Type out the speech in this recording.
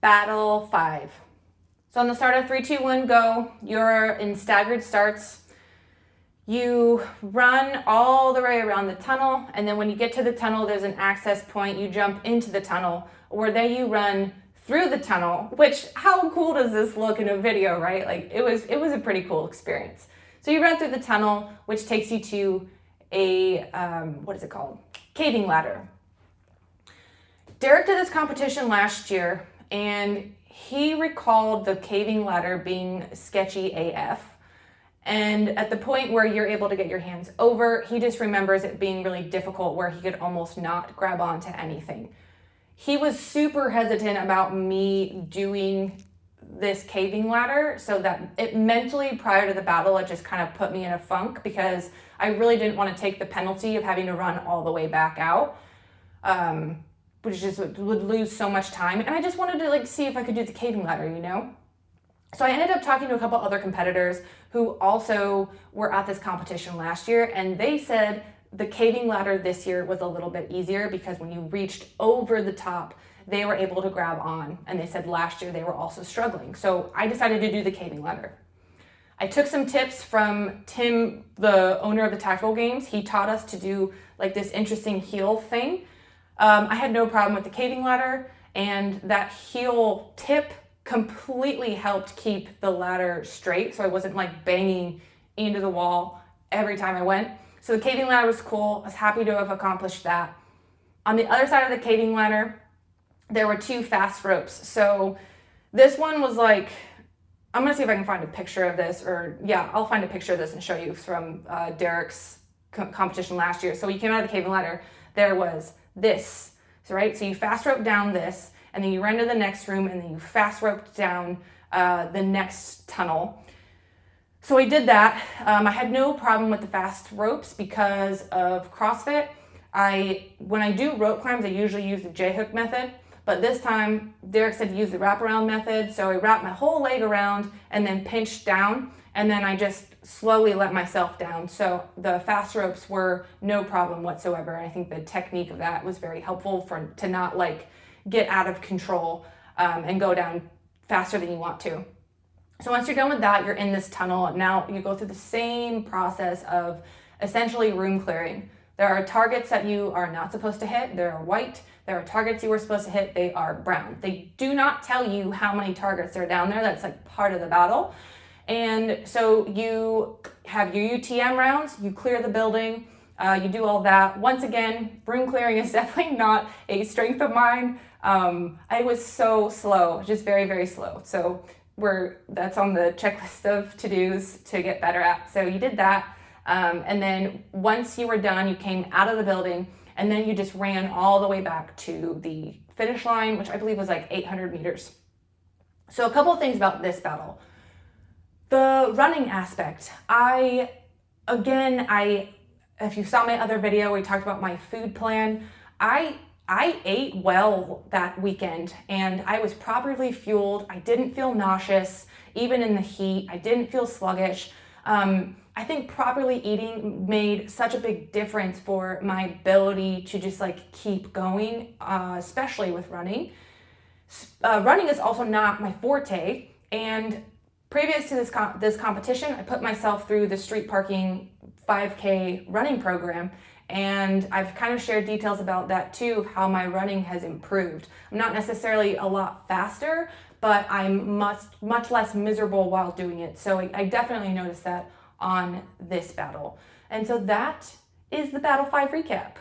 Battle 5. So on the start of 3, 2, 1, go. You're in staggered starts. You run all the way around the tunnel, and then when you get to the tunnel, there's an access point. You jump into the tunnel, or then you run through the tunnel, which, how cool does this look in a video, right? Like, it was a pretty cool experience. So you run through the tunnel, which takes you to a, what is it called? Caving ladder. Derek did this competition last year, and he recalled the caving ladder being sketchy AF. And at the point where you're able to get your hands over, he just remembers it being really difficult where he could almost not grab onto anything. He was super hesitant about me doing this caving ladder, so that it mentally, prior to the battle, it just kind of put me in a funk because I really didn't want to take the penalty of having to run all the way back out, which just would lose so much time. And I just wanted to see if I could do the caving ladder, you know? So I ended up talking to a couple other competitors who also were at this competition last year, and they said the caving ladder this year was a little bit easier because when you reached over the top, they were able to grab on, and they said last year they were also struggling. So I decided to do the caving ladder. I took some tips from Tim, the owner of the Tactical Games. He taught us to do this interesting heel thing. I had no problem with the caving ladder, and that heel tip completely helped keep the ladder straight, so I wasn't banging into the wall every time I went. So the caving ladder was cool. I was happy to have accomplished that. On the other side of the caving ladder, there were 2 fast ropes. So this one was I'm gonna see if I can find a picture of this, or yeah, I'll find a picture of this and show you from Derek's competition last year. So when you came out of the caving ladder, there was this, right? So you fast rope down this, and then you run to the next room, and then you fast roped down the next tunnel. So I did that. I had no problem with the fast ropes because of CrossFit. When I do rope climbs, I usually use the J-hook method, but this time Derek said to use the wraparound method, so I wrapped my whole leg around and then pinched down, and then I just slowly let myself down. So the fast ropes were no problem whatsoever. I think the technique of that was very helpful to not get out of control and go down faster than you want to. So once you're done with that, you're in this tunnel. Now you go through the same process of essentially room clearing. There are targets that you are not supposed to hit. They are white. There are targets you were supposed to hit. They are brown. They do not tell you how many targets are down there. That's part of the battle. And so you have your UTM rounds, you clear the building, you do all that. Once again, room clearing is definitely not a strength of mine. I was so slow, just very, very slow. So that's on the checklist of to-dos to get better at. So you did that. And then once you were done, you came out of the building, and then you just ran all the way back to the finish line, which I believe was 800 meters. So a couple of things about this battle. The running aspect. If you saw my other video, we talked about my food plan. I ate well that weekend, and I was properly fueled. I didn't feel nauseous, even in the heat. I didn't feel sluggish. I think properly eating made such a big difference for my ability to just keep going, especially with running. Running is also not my forte, and previous to this competition, I put myself through the street parking 5K running program, and I've kind of shared details about that too, of how my running has improved. I'm not necessarily a lot faster, but I'm much less miserable while doing it. So I definitely noticed that on this battle. And so that is the Battle 5 recap.